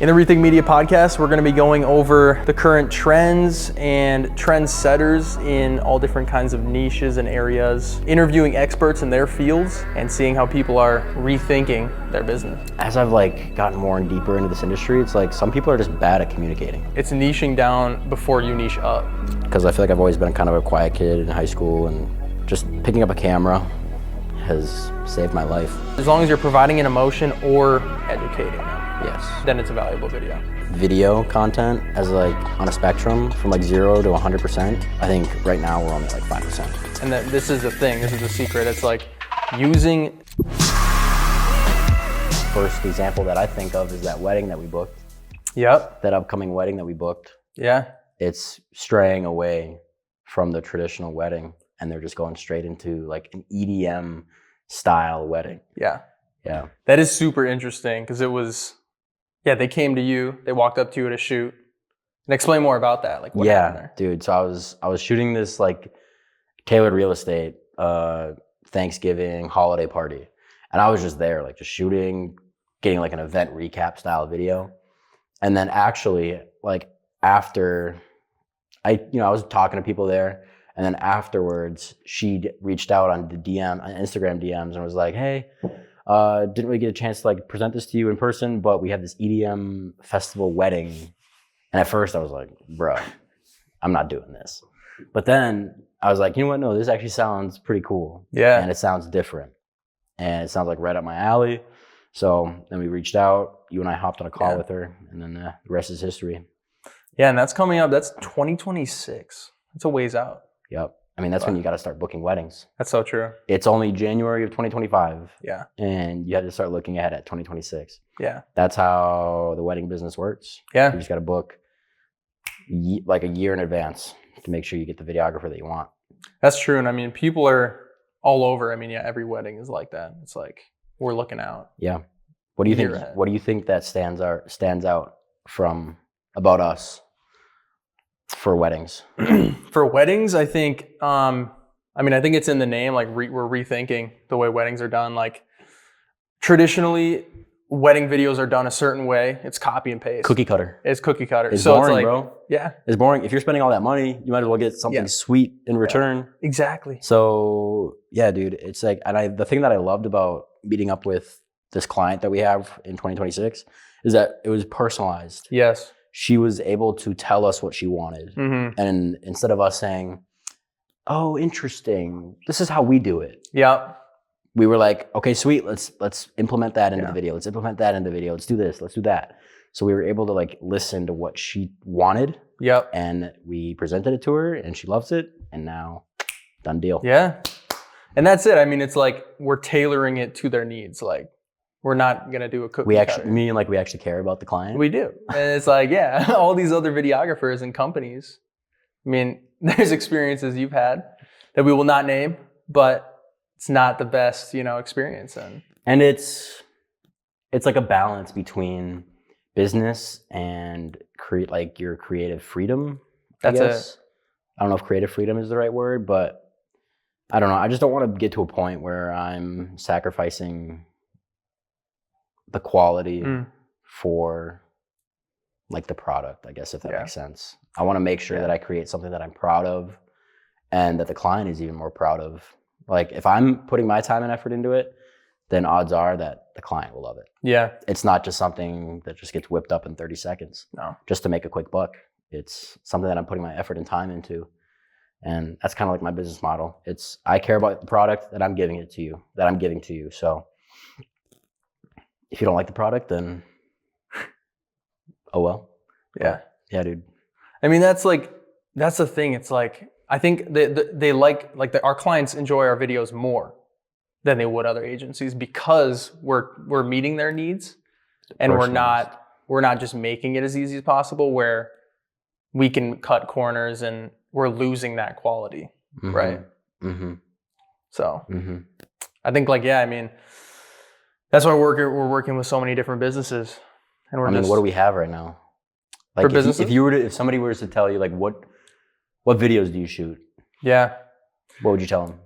In the Rethink Media podcast, we're going to be going over the current trends and trendsetters in all different kinds of niches and areas, interviewing experts in their fields and seeing how people are rethinking their business. As I've gotten more and deeper into this industry, it's like some people are just bad at communicating. It's niching down before you niche up. Because I feel like I've always been kind of a quiet kid in high school, and just picking up a camera has saved my life. As long as you're providing an emotion or educating them. Yes. Then it's a valuable video. Video content as on a spectrum from 0 to 100%. I think right now we're only 5%. And this is the thing, this is the secret. It's using. First example that I think of is that wedding that we booked. Yep. That upcoming wedding that we booked. Yeah. It's straying away from the traditional wedding, and they're just going straight into an EDM style wedding. Yeah. Yeah. That is super interesting because it was, they came to you, they walked up to you at a shoot. And explain more about that. What happened there? Dude. So I was shooting this tailored real estate Thanksgiving holiday party. And I was just there, just shooting, getting an event recap style video. And then actually, after I was talking to people there, and then afterwards she reached out on the Instagram DMs and was like, hey, didn't really get a chance to present this to you in person, but we have this EDM festival wedding. And at first I was like, bro, I'm not doing this. But then I was like, you know what? No, this actually sounds pretty cool. Yeah. And it sounds different. And it sounds right up my alley. So then we reached out, you and I hopped on a call with her, and then the rest is history. Yeah, and that's coming up, that's 2026. That's a ways out. Yep. I mean, that's when you got to start booking weddings. That's so true. It's only January of 2025. Yeah. And you have to start looking ahead at 2026. Yeah. That's how the wedding business works. Yeah. You just got to book a year in advance to make sure you get the videographer that you want. That's true. And I mean, people are all over. I mean, every wedding is like that. It's we're looking out. Yeah. What do you think? Ahead. What do you think that stands out from about us for weddings? For weddings, I think, I think it's in the name, we're rethinking the way weddings are done. Traditionally, wedding videos are done a certain way. It's copy and paste. Cookie cutter. It's cookie cutter. It's so boring, it's bro. Yeah. It's boring. If you're spending all that money, you might as well get something sweet in return. Exactly. So yeah, dude, it's the thing that I loved about meeting up with this client that we have in 2026 is that it was personalized. Yes. She was able to tell us what she wanted. Mm-hmm. And instead of us saying, oh, interesting, this is how we do it. Yeah. We were like, okay, sweet, let's implement that into the video. Let's implement that into the video. Let's do this, let's do that. So we were able to listen to what she wanted. Yep. And we presented it to her and she loves it. And now, done deal. Yeah. And that's it. I mean, it's we're tailoring it to their needs. We're not gonna do a cookie We cutter. actually care about the client. We do. And it's all these other videographers and companies. I mean, there's experiences you've had that we will not name, but it's not the best, experience. And it's a balance between business and your creative freedom. I guess. I don't know if creative freedom is the right word, but I don't know. I just don't want to get to a point where I'm sacrificing the quality for the product, I guess, if that makes sense. I want to make sure that I create something that I'm proud of and that the client is even more proud of. If I'm putting my time and effort into it, then odds are that the client will love it. Yeah. It's not just something that just gets whipped up in 30 seconds. No. Just to make a quick buck. It's something that I'm putting my effort and time into. And that's kind of my business model. I care about the product that I'm giving to you. So if you don't like the product, then oh well. Yeah. Yeah, dude. I mean, that's the thing. It's I think they our clients enjoy our videos more than they would other agencies because we're meeting their needs and we're not just making it as easy as possible where we can cut corners and we're losing that quality. Mm-hmm. Right. Mm-hmm. So I think that's why we're working with so many different businesses. And what do we have right now? For businesses? If somebody were to tell you what videos do you shoot? Yeah. What would you tell them?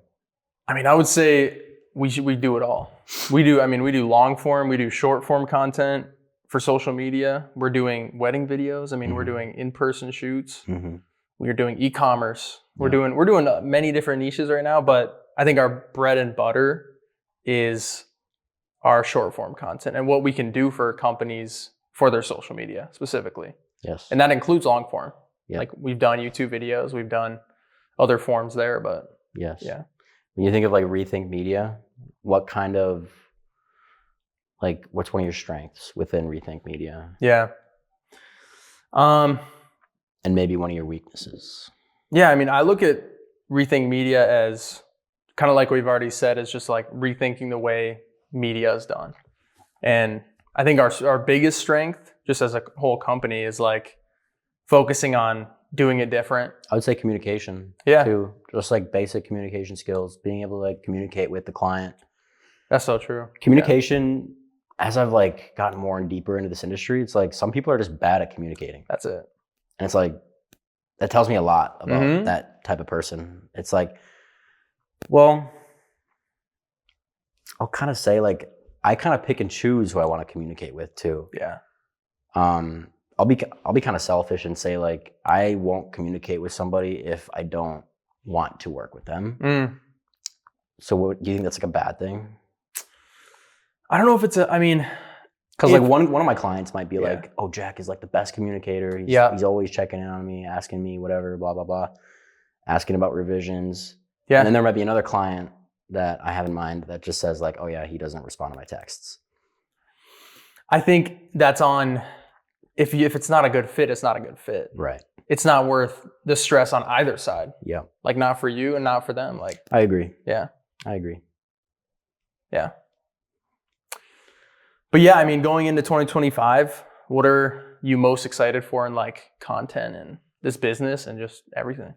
I mean, I would say we do it all. We do long form, we do short form content, for social media, we're doing wedding videos. I mean, we're Mhm. doing in-person shoots. Mm-hmm. We're doing e-commerce. We're Yeah. doing many different niches right now, but I think our bread and butter is our short form content and what we can do for companies for their social media specifically. Yes. And that includes long form. Yeah. Like we've done YouTube videos, we've done other forms there, but Yes. yeah. When you think of like Rethink Media, what kind of what's one of your strengths within Rethink Media, Yeah. and maybe one of your weaknesses? Yeah, I mean, I look at Rethink Media as kind of like we've already said, is just like rethinking the way media is done. And I think our biggest strength, just as a whole company, is like focusing on doing it different. I would say communication. Yeah. Too. Just like basic communication skills, being able to like communicate with the client. That's so true. Communication, as I've like gotten more and deeper into this industry, it's like some people are just bad at communicating. That's it. And it's like, that tells me a lot about Mhm. that type of person. It's like, well, I'll kind of say like, I kind of pick and choose who I want to communicate with too. Yeah. I'll be kind of selfish and say like, I won't communicate with somebody if I don't want to work with them. Mm. So what, do you think that's like a bad thing? I don't know if it's I mean, because like one of my clients might be Yeah. like, oh, Jack is like the best communicator. He's always checking in on me, asking me whatever, blah, blah, blah, asking about revisions. Yeah. And then there might be another client that I have in mind that just says like, oh yeah, he doesn't respond to my texts. I think that's on, if it's not a good fit, it's not a good fit. Right. It's not worth the stress on either side. Yeah. Like not for you and not for them. Like, I agree. yeah. I agree. Yeah. But yeah, I mean, going into 2025, what are you most excited for in like content and this business and just everything?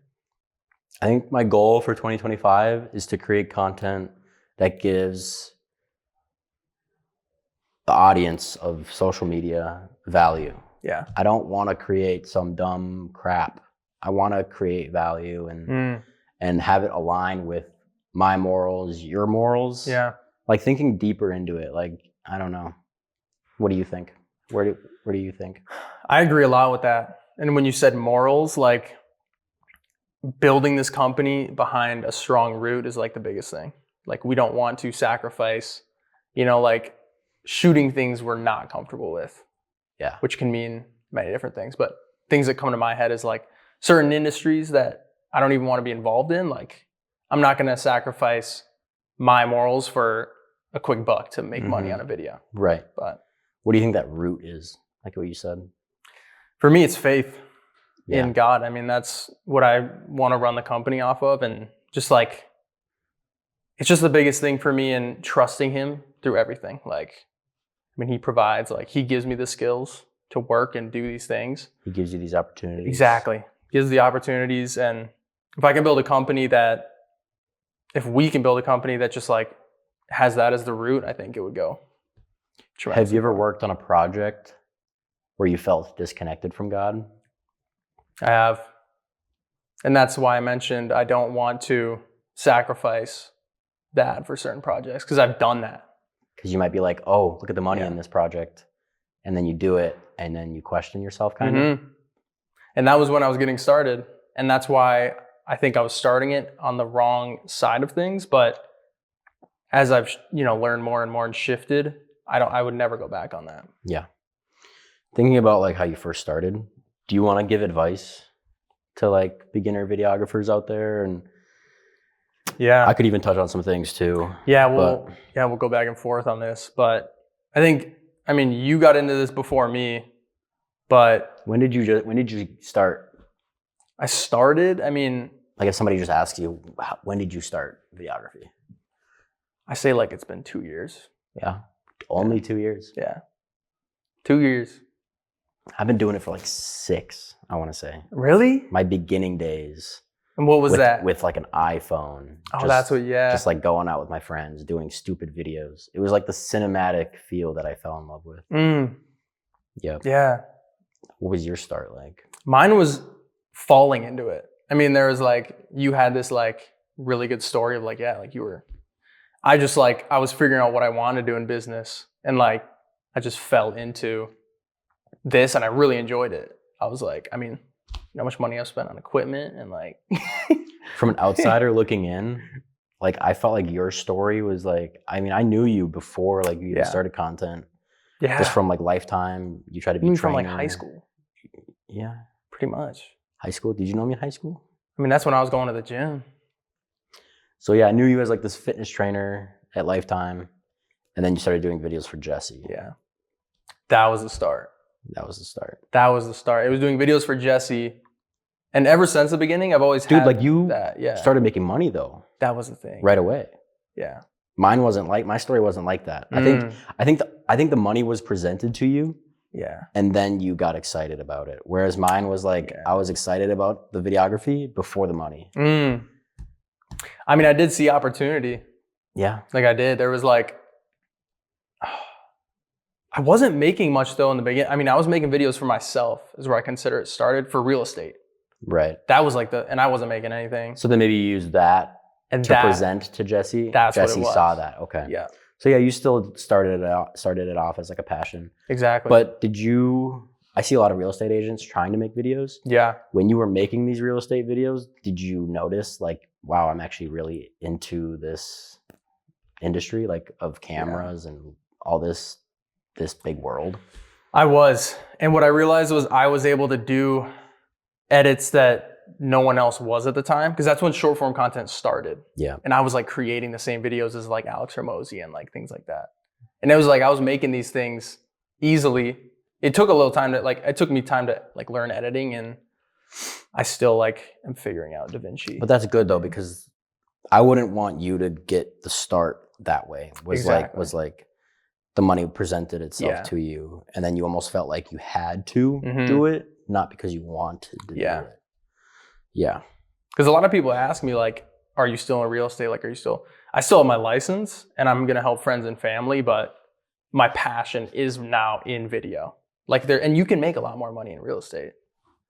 I think my goal for 2025 is to create content that gives the audience of social media value. Yeah. I don't want to create some dumb crap. I want to create value and have it align with my morals, your morals. Yeah. Like thinking deeper into it. Like, I don't know. What do you think? Where do you think? I agree a lot with that. And when you said morals, like building this company behind a strong root is like the biggest thing. Like we don't want to sacrifice, like shooting things we're not comfortable with. Yeah. Which can mean many different things. But things that come to my head is like certain industries that I don't even want to be involved in. Like I'm not going to sacrifice my morals for a quick buck to make money on a video. Right. But what do you think that root is? Like what you said? For me, it's faith Yeah. in God. I mean, that's what I want to run the company off of. And just like, it's just the biggest thing for me in trusting him through everything. Like, I mean, he provides, like he gives me the skills to work and do these things. He gives you these opportunities. Exactly. Gives the opportunities. And if I can build a company if we can build a company that just like has that as the root, I think it would go. Have you ever worked on a project where you felt disconnected from God? I have. And that's why I mentioned I don't want to sacrifice that for certain projects because I've done that. Because you might be like, oh, look at the money in this project. And then you do it and then you question yourself kind of. And that was when I was getting started. And that's why I think I was starting it on the wrong side of things. But as I've learned more and more and shifted, I would never go back on that. Yeah. Thinking about like how you first started, do you want to give advice to like beginner videographers out there? And yeah, I could even touch on some things too. Yeah, we'll go back and forth on this. But I mean, you got into this before me, but when did you start? I started, I mean, like if somebody just asks you, when did you start videography? I say like it's been 2 years. Yeah. Only 2 years. Yeah. 2 years. I've been doing it for like 6, I want to say. Really? My beginning days. And what was that? With like an iPhone. Oh, that's what, yeah. Just like going out with my friends, doing stupid videos. It was like the cinematic feel that I fell in love with. Yep. Yeah. What was your start like? Mine was falling into it. I mean, there was like, you had this like really good story of like, yeah, like you were, I was figuring out what I wanted to do in business. And like, I just fell into this, and I really enjoyed it. I was like, I mean, you know how much money I've spent on equipment and like. From an outsider looking in, like I felt like your story was like, I mean, I knew you before like you even started content. Yeah. Just from like Lifetime, you tried to be Even trainer. from like high school. Yeah. Pretty much. High school? Did you know me in high school? I mean, that's when I was going to the gym. So yeah, I knew you as like this fitness trainer at Lifetime, and then you started doing videos for Jesse. Yeah. That was the start. That was the start. That was the start. It was doing videos for Jesse. And ever since the beginning, I've always had like you that. Yeah. started making money though. That was the thing. Right away. Yeah. Mine wasn't like, my story wasn't like that. I think the money was presented to you. Yeah. And then you got excited about it. Whereas mine was like, I was excited about the videography before the money. I mean, I did see opportunity. Yeah. Like I did. There was like, I wasn't making much though in the beginning. I mean, I was making videos for myself is where I consider it started for real estate. Right. That was like and I wasn't making anything. So then maybe you used that and to present to Jesse. That's Jesse what it was. saw that. Okay. Yeah. So yeah, you still started it off as like a passion. Exactly. But I see a lot of real estate agents trying to make videos. Yeah. When you were making these real estate videos, did you notice like, wow, I'm actually really into this industry, like of cameras and all this big world? I was. And what I realized was I was able to do edits that no one else was at the time, because that's when short form content started. Yeah. And I was like creating the same videos as like Alex Hormozy and like things like that. And it was like I was making these things easily. It took a little time it took me time to like learn editing, and I still like am figuring out DaVinci. But that's good though, because I wouldn't want you to get the start that way. Was like the money presented itself to you, and then you almost felt like you had to do it, not because you wanted to do it. Yeah. Because a lot of people ask me like, are you still in real estate? Like, I still have my license and I'm going to help friends and family, but my passion is now in video. Like and you can make a lot more money in real estate.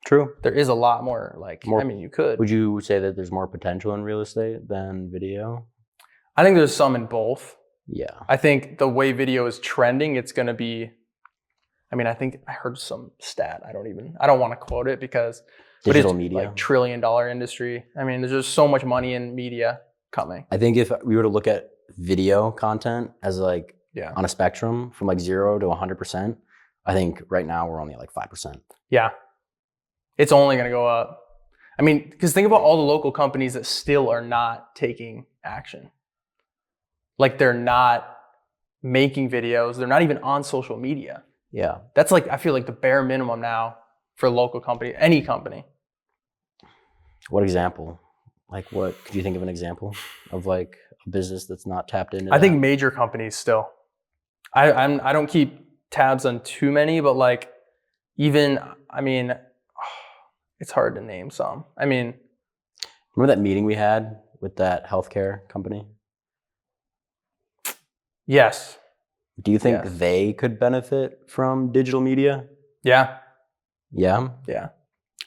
True. There is a lot more I mean, you could. Would you say that there's more potential in real estate than video? I think there's some in both. Yeah. I think the way video is trending, it's going to be, I mean, I think I heard some stat. I don't want to quote it because digital media, like $1 trillion industry. I mean, there's just so much money in media coming. I think if we were to look at video content as like on a spectrum from like 0 to 100%, I think right now we're only at like 5%. Yeah. It's only going to go up. I mean, because think about all the local companies that still are not taking action. Like they're not making videos. They're not even on social media. Yeah. That's like, I feel like the bare minimum now for a local company, any company. What example? Like what, could you think of an example of like a business that's not tapped into I think major companies still. I don't keep tabs on too many, but like even, I mean, it's hard to name some. I mean. Remember that meeting we had with that healthcare company? Yes. Do you think they could benefit from digital media? Yeah. Yeah? Yeah.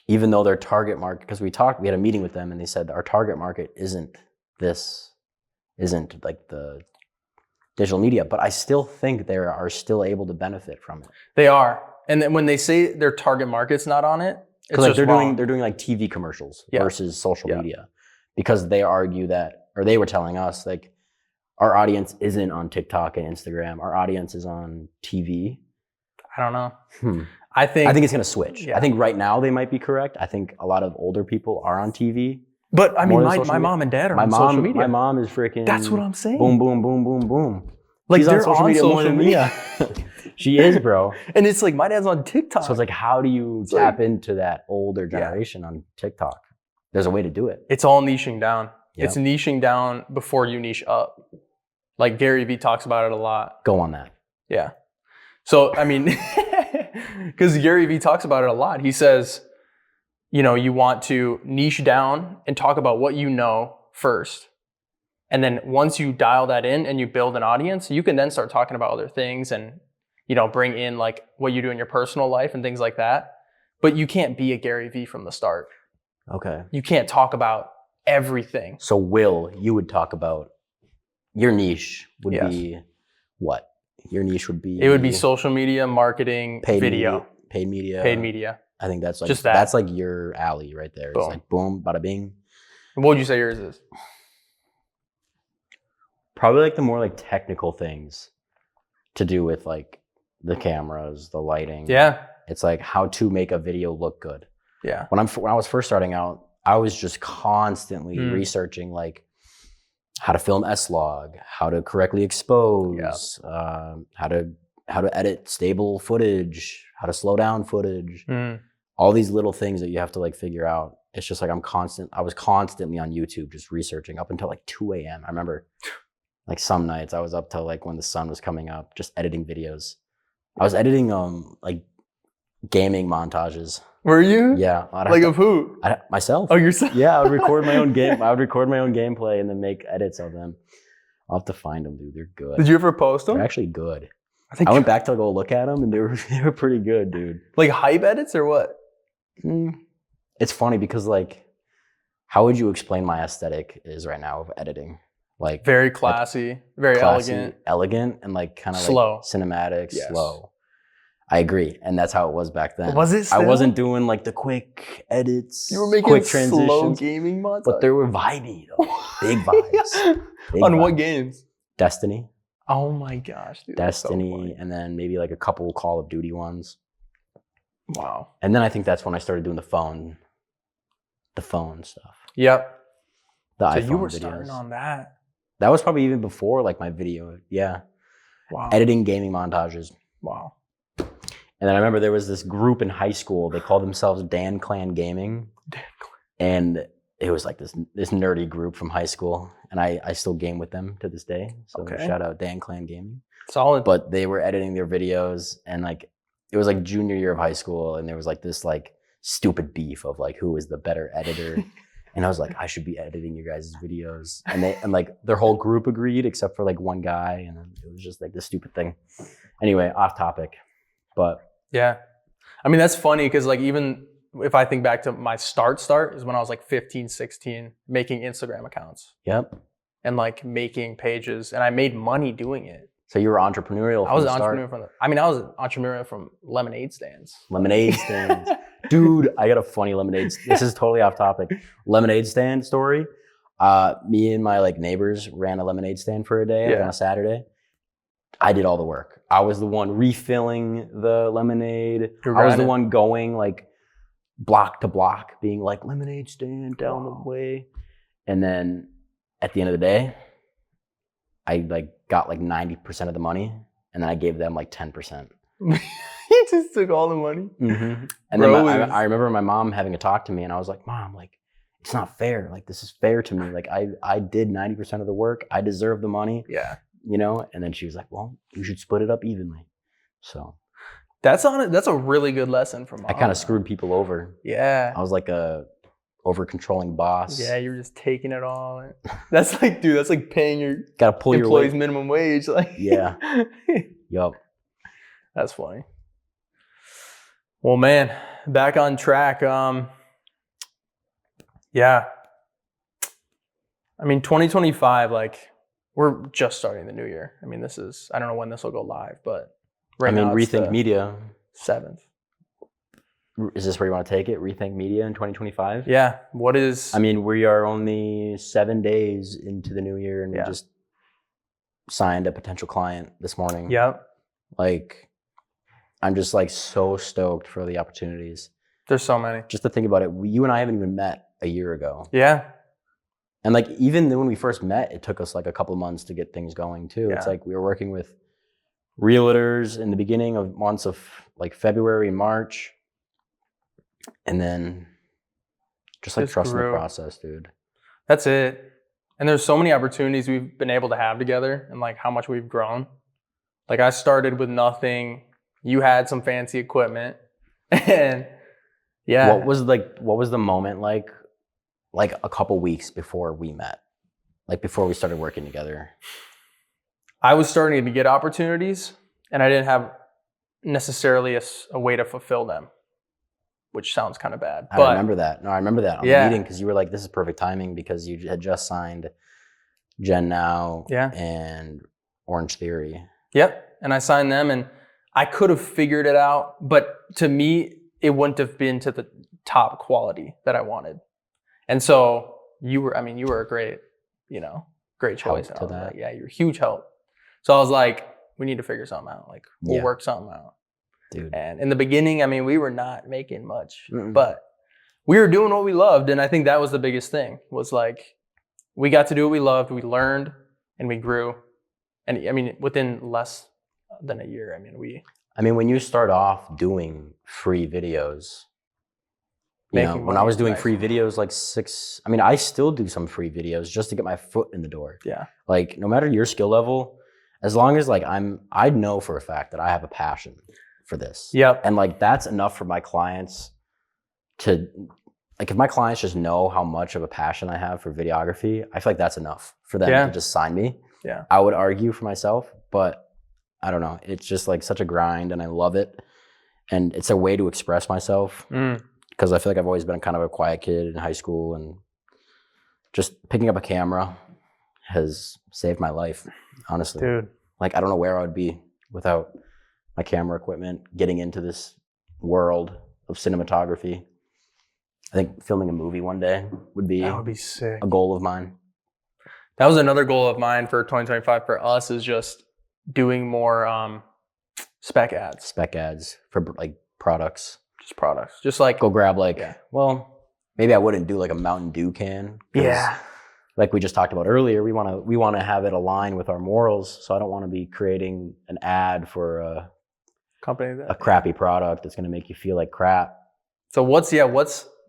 Even though their target market, because we had a meeting with them and they said our target market isn't like the digital media, but I still think they are still able to benefit from it. They are. And then when they say their target market's not on it, it's like just they're wrong. doing like TV commercials versus social media, because they argue that, or they were telling us like, our audience isn't on TikTok and Instagram. Our audience is on TV. I don't know. I think it's going to switch. Yeah. I think right now they might be correct. I think a lot of older people are on TV. But I mean, my mom and dad are on social media. My mom is freaking. That's what I'm saying. Boom, boom, boom, boom, boom. Like she's they're on social media more than me. She is, bro. And it's like my dad's on TikTok. So it's like, how do you tap into that older generation on TikTok? There's a way to do it. It's all niching down. Yep. It's niching down before you niche up. Like Gary Vee talks about it a lot. Go on that. Yeah. So, I mean, because Gary Vee talks about it a lot. He says, you want to niche down and talk about what you know first. And then once you dial that in and you build an audience, you can then start talking about other things and, bring in like what you do in your personal life and things like that. But you can't be a Gary Vee from the start. Okay. You can't talk about everything. So you would talk about your niche would be what? Your niche would be? It would be social media, marketing, video. paid media. Paid media. I think that's like Just that. that's like your alley right there. It's Boom. like boom, bada bing. What would you say yours is? Probably like the more like technical things to do with like the cameras, the lighting. Yeah. It's like how to make a video look good. Yeah. When I was first starting out, I was just constantly researching like how to film S-Log, how to correctly expose, how to edit stable footage, how to slow down footage. All these little things that you have to like figure out. It's just like I was constantly on YouTube just researching up until like 2 a.m. I remember like some nights I was up till like when the sun was coming up, just editing videos. I was editing like gaming montages. Were you? Yeah. Like of who? Myself. Oh, yourself? Yeah, I would record my own game. I would record my own gameplay and then make edits of them. I'll have to find them, dude. They're good. Did you ever post them? They're actually good. I went back to go look at them and they were pretty good, dude. Like hype edits or what? It's funny because like, how would you explain my aesthetic is right now of editing? Like very classy, very elegant, and like kind of slow, like cinematic, slow. I agree, and that's how it was back then. Was it? Still? I wasn't doing like the quick edits. You were making quick transitions, slow gaming mods, but they were vibey though, big vibes. On what games? Destiny. Oh my gosh, dude! Destiny, and then maybe like a couple Call of Duty ones. Wow. And then I think that's when I started doing the phone stuff. Yep. The so iPhone you were videos. starting on that. That was probably even before like my video. Yeah. Wow. Editing gaming montages. Wow. And then I remember there was this group in high school. They called themselves Dan Clan Gaming. Dan Clan. And it was like this nerdy group from high school. And I still game with them to this day. So shout out Dan Clan Gaming. Solid. But they were editing their videos and like it was like junior year of high school and there was like this like stupid beef of like who was the better editor. And I was like, I should be editing your guys' videos. And like their whole group agreed except for like one guy. And then it was just like this stupid thing. Anyway, off topic. But yeah. I mean, that's funny because like even if I think back to my start is when I was like 15, 16, making Instagram accounts. Yep. And like making pages. And I made money doing it. So you were entrepreneurial I was an entrepreneur I was an entrepreneur from lemonade stands. Lemonade stands. Dude, I got a funny lemonade. This is totally off topic. Lemonade stand story. Me and my like neighbors ran a lemonade stand for a day on a Saturday. I did all the work. I was the one refilling the lemonade. I was the one going like block to block, being like lemonade stand down the way. And then at the end of the day, I like got like 90% of the money, and then I gave them like 10%. He just took all the money. Mm-hmm. And then I remember my mom having a talk to me, and I was like, "Mom, like it's not fair. Like this is fair to me. Like I did 90% of the work. I deserve the money. Yeah, you know." And then she was like, "Well, you should split it up evenly." So that's a really good lesson from mom. I kind of screwed people over. Yeah, I was like a over controlling boss. Yeah, you're just taking it all. That's like, dude, that's like paying your gotta pull employees your minimum wage. Like, yeah, yup. That's funny. Well, man, back on track. Yeah. I mean, 2025, like, we're just starting the new year. I mean, I don't know when this will go live, but right now, Rethink Media. 7th. Is this where you want to take it? Rethink Media in 2025? Yeah. I mean, we are only 7 days into the new year and we just signed a potential client this morning. Yep. Like, I'm just like so stoked for the opportunities. There's so many. Just to think about it, you and I haven't even met a year ago. Yeah. And like, even when we first met, it took us like a couple of months to get things going too. Yeah. It's like we were working with realtors in the beginning of months of like February and March. And then just like trusting the process, dude. That's it. And there's so many opportunities we've been able to have together and like how much we've grown. Like I started with nothing. You had some fancy equipment. And yeah. What was the moment like a couple weeks before we met? Like before we started working together? I was starting to get opportunities and I didn't have necessarily a way to fulfill them. Which sounds kind of bad. I remember that. No, I remember that on the meeting because you were like, this is perfect timing because you had just signed Gen Now and Orange Theory. Yep. And I signed them and I could have figured it out, but to me, it wouldn't have been to the top quality that I wanted. And so you were a great, great choice. Help to that. Like, yeah, you're a huge help. So I was like, we need to figure something out. Like, we'll Yeah. work something out. Dude. And in the beginning, I mean, we were not making much, Mm-mm. but we were doing what we loved. And I think that was the biggest thing, was like, we got to do what we loved. We learned and we grew. And I mean, within less than a year, when you start off doing free videos, when I was doing free videos I still do some free videos just to get my foot in the door. Yeah. Like, no matter your skill level, as long as like I know for a fact that I have a passion for this. Yep. And like, that's enough for my clients to, like, if my clients just know how much of a passion I have for videography, I feel like that's enough for them to just sign me. Yeah. I would argue for myself, but I don't know. It's just like such a grind and I love it. And it's a way to express myself because I feel like I've always been kind of a quiet kid in high school, and just picking up a camera has saved my life, honestly. Dude. Like, I don't know where I would be without my camera equipment, getting into this world of cinematography. I think filming a movie one day would be sick. A goal of mine. That was another goal of mine for 2025 for us, is just doing more spec ads. Spec ads for like products. Just products. Just like go grab well, maybe I wouldn't do like a Mountain Dew can. Yeah. Like we just talked about earlier, we want to have it align with our morals. So I don't want to be creating an ad for a crappy product that's going to make you feel like crap. So what's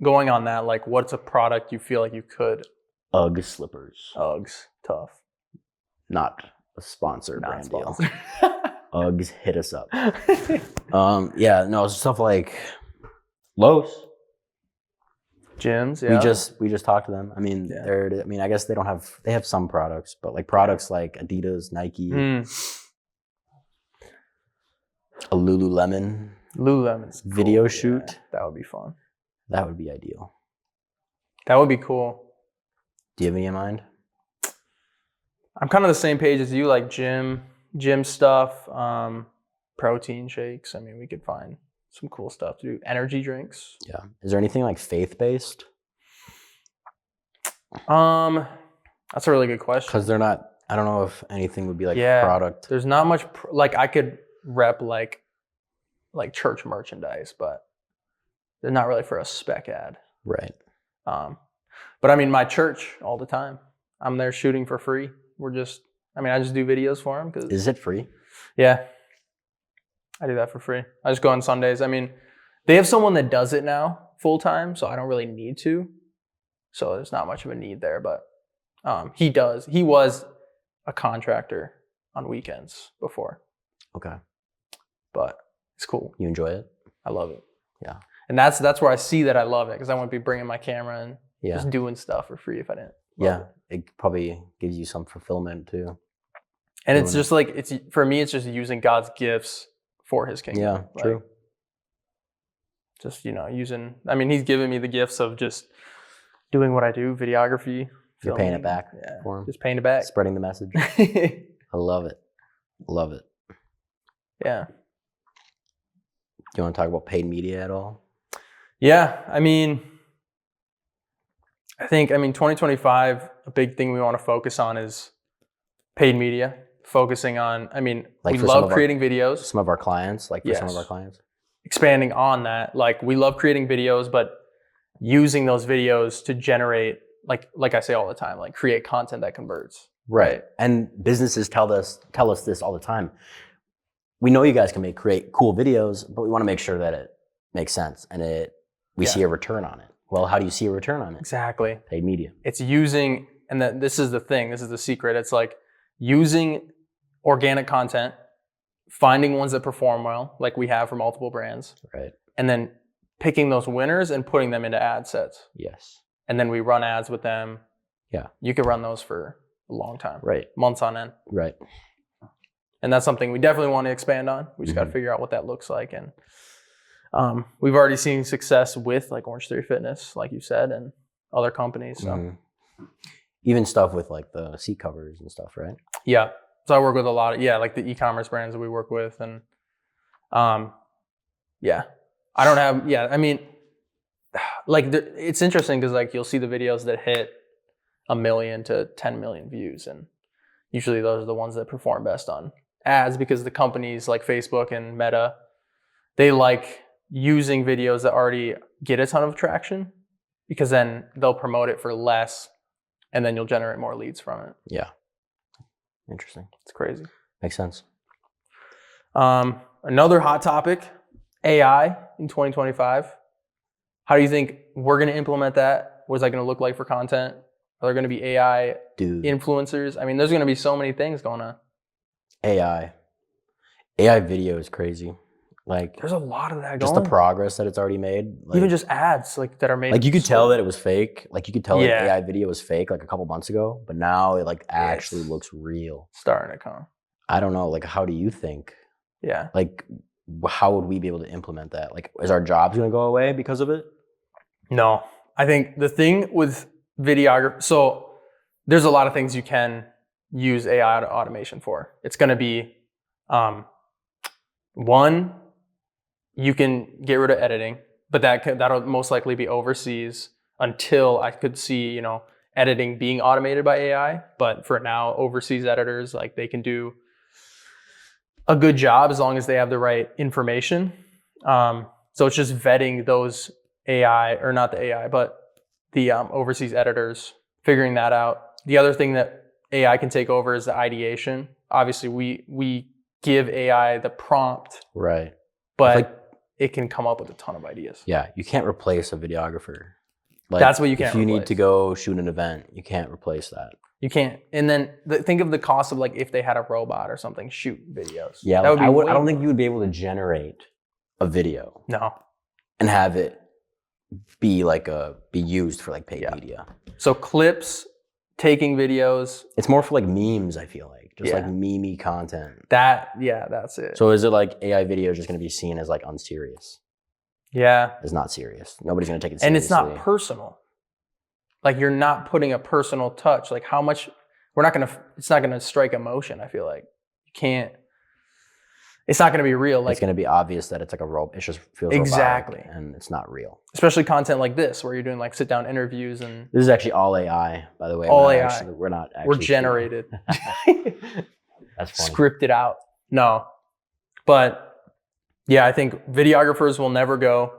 going on that? Like, what's a product you feel like you could? Ugg slippers. Uggs, tough. Not a sponsor brand deal. Uggs, hit us up. Stuff like Lowe's. Gyms, yeah. We just talked to them. I mean, I guess they have some products, but like products like Adidas, Nike, a Lululemon's video cool. shoot. Yeah, that would be fun. That would be ideal. That would be cool. Do you have any in mind? I'm kind of the same page as you, like gym stuff, protein shakes. I mean, we could find some cool stuff to do. Energy drinks. Yeah. Is there anything like faith-based? That's a really good question. Because they're not, I don't know if anything would be like product. There's not much, like I could rep like church merchandise, but they're not really for a spec ad. Right. But I mean, my church all the time, I'm there shooting for free. I just do videos for them. Is it free? Yeah. I do that for free. I just go on Sundays. I mean, they have someone that does it now full time, so I don't really need to. So there's not much of a need there, but he does. He was a contractor on weekends before. Okay. But it's cool. You enjoy it? I love it. Yeah. And that's where I see that I love it, because I wouldn't be bringing my camera and just doing stuff for free if I didn't. It probably gives you some fulfillment too. And it's just like, for me, it's just using God's gifts for his kingdom. Yeah, true. Just, he's given me the gifts of just doing what I do, videography. You're paying it back for him. Just paying it back. Spreading the message. I love it. Love it. Yeah. Do you want to talk about paid media at all? Yeah. I think 2025, a big thing we want to focus on is paid media. Focusing on, we love creating videos. Some of our clients, some of our clients. Expanding on that, like we love creating videos, but using those videos to generate, like I say all the time, like create content that converts. Right. And businesses tell us this all the time. We know you guys can create cool videos, but we want to make sure that it makes sense and we see a return on it. Well, how do you see a return on it? Exactly. Paid media. It's using, and this is the thing, this is the secret. It's like using organic content, finding ones that perform well, like we have for multiple brands. Right. And then picking those winners and putting them into ad sets. Yes. And then we run ads with them. Yeah. You can run those for a long time. Right. Months on end. Right. And that's something we definitely want to expand on. We just got to figure out what that looks like. And we've already seen success with like Orange Theory Fitness, like you said, and other companies. So. Even stuff with like the seat covers and stuff, right? Yeah. So I work with a lot of, like the e-commerce brands that we work with. And Yeah, I don't have. Yeah, I mean, like it's interesting because like you'll see the videos that hit 1 million to 10 million views, and usually those are the ones that perform best on ads because the companies like Facebook and Meta, they like using videos that already get a ton of traction because then they'll promote it for less and then you'll generate more leads from it. Yeah. Interesting. It's crazy. Makes sense. Another hot topic, AI in 2025. How do you think we're going to implement that? What's that going to look like for content? Are there going to be AI influencers? I mean, there's going to be so many things going on. AI video is crazy. Like there's a lot of that just going. The progress that it's already made. Like, even just ads like that are made. Like you could tell that it was fake. Like you could tell that AI video was fake like a couple months ago, but now it like actually looks real. Starting to come. I don't know. Like, how do you think? Yeah. Like, how would we be able to implement that? Like, is our jobs going to go away because of it? No. I think the thing with videography, so there's a lot of things you can use AI automation for. It's going to be, one, you can get rid of editing, but that'll most likely be overseas until I could see, you know, editing being automated by AI. But for now, overseas editors, like they can do a good job as long as they have the right information. So it's just vetting those AI, or not the AI, but the overseas editors, figuring that out. The other thing that AI can take over is the ideation. Obviously, we give AI the prompt, right? But it can come up with a ton of ideas. Yeah, you can't replace a videographer. Like, that's what you can't. If you need to go shoot an event, you can't replace that. You can't. And then think of the cost of like if they had a robot or something shoot videos. Yeah, that like, would be I don't think you would be able to generate a video. No. And have it be used for like paid media. So clips, taking videos. It's more for like memes, I feel like. Just like meme-y content. That's it. So is it like AI video is just gonna be seen as like unserious? Yeah. It's not serious. Nobody's gonna take it seriously. And it's not personal. Like you're not putting a personal touch. Like how much it's not gonna strike emotion, I feel like. You can't, it's not gonna be real. Like it's gonna be obvious that it's like a robot. It just feels exactly robotic and it's not real. Especially content like this, where you're doing like sit down interviews and this is actually all AI, by the way. All AI. We're generated. That's funny. Scripted out. No. But yeah, I think videographers will never go.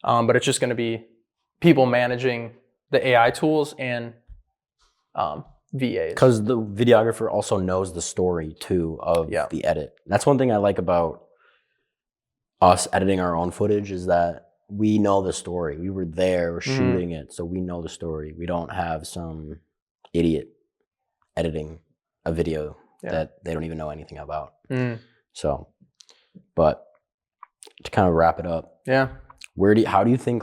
But it's just gonna be people managing the AI tools and VAs. Because the videographer also knows the story too of the edit. That's one thing I like about us editing our own footage is that we know the story. We were there, we're shooting it, so we know the story. We don't have some idiot editing a video that they don't even know anything about. So, but to kind of wrap it up, how do you think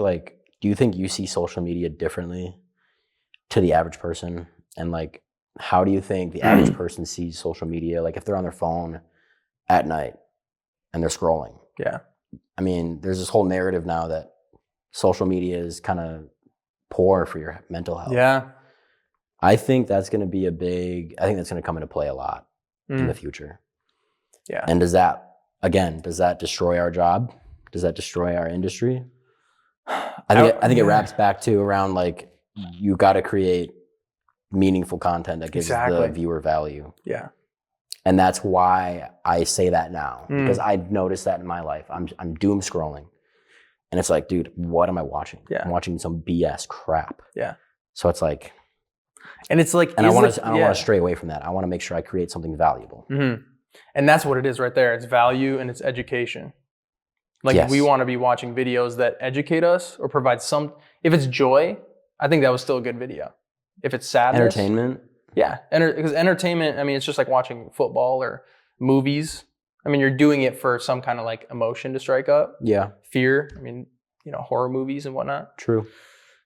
do you think you see social media differently to the average person? And like, how do you think the average person sees social media? Like if they're on their phone at night and they're scrolling. Yeah. I mean, there's this whole narrative now that social media is kind of poor for your mental health. Yeah. I think that's going to come into play a lot in the future. Yeah. And does that destroy our job? Does that destroy our industry? I think it wraps back to around like, you got to create meaningful content that gives the viewer value. Yeah. And that's why I say that now, because I've noticed that in my life. I'm doom scrolling and it's like, dude, what am I watching? Yeah. I'm watching some BS crap. Yeah. So it's like, and it's like, and I don't want to stray away from that. I want to make sure I create something valuable. And that's what it is right there. It's value and it's education. Like we want to be watching videos that educate us or provide if it's joy, I think that was still a good video. If it's sadness. Entertainment. Yeah. Because entertainment, I mean, it's just like watching football or movies. I mean, you're doing it for some kind of like emotion to strike up. Yeah. Fear. I mean, horror movies and whatnot. True.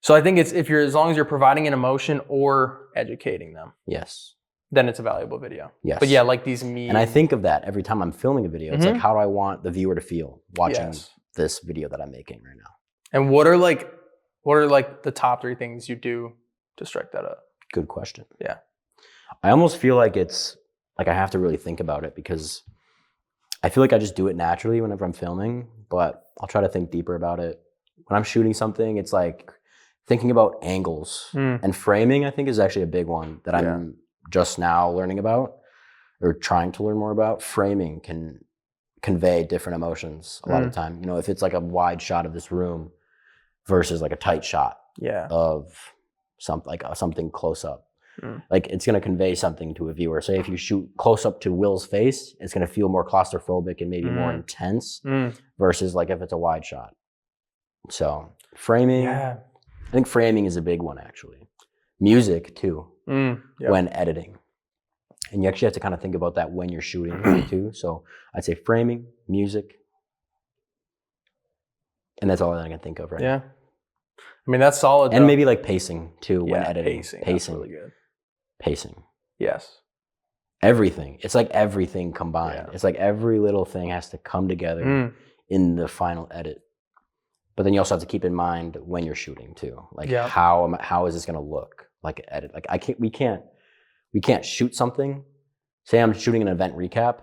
So I think it's as long as you're providing an emotion or educating them. Yes. Then it's a valuable video. Yes. But yeah, like these memes. And I think of that every time I'm filming a video. It's like, how do I want the viewer to feel watching this video that I'm making right now? And what are the top 3 things you do to strike that up? Good question. Yeah. I almost feel like it's like I have to really think about it because I feel like I just do it naturally whenever I'm filming, but I'll try to think deeper about it. When I'm shooting something, it's like thinking about angles and framing, I think, is actually a big one that I'm just now learning about or trying to learn more about. Framing can convey different emotions a lot of the time. You know, if it's like a wide shot of this room versus like a tight shot of something close up. Like it's going to convey something to a viewer. Say if you shoot close up to Will's face, it's going to feel more claustrophobic and maybe more intense versus like if it's a wide shot. So framing, I think framing is a big one actually. Music too, when editing. And you actually have to kind of think about that when you're shooting too. So I'd say framing, music, and that's all that I can think of right now. I mean, that's solid. And maybe like pacing too when editing. Pacing. That's really good. Pacing. Yes. Everything. It's like everything combined. It's like every little thing has to come together in the final edit. But then you also have to keep in mind when you're shooting too. Like how is this gonna look like an edit? Like we can't shoot something. Say I'm shooting an event recap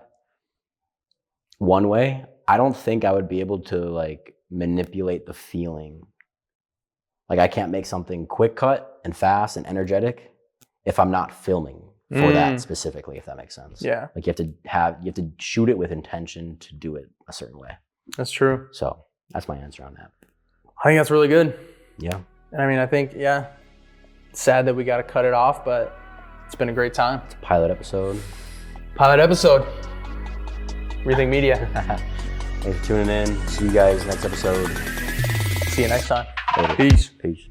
one way. I don't think I would be able to like manipulate the feeling. Like I can't make something quick cut and fast and energetic if I'm not filming for that specifically, if that makes sense. Yeah. Like you have to shoot it with intention to do it a certain way. That's true. So that's my answer on that. I think that's really good. Yeah. And I mean, I think, it's sad that we got to cut it off, but it's been a great time. It's a pilot episode. Rethink Media. Thanks for tuning in. See you guys next episode. See you next time. Later. Peace. Peace.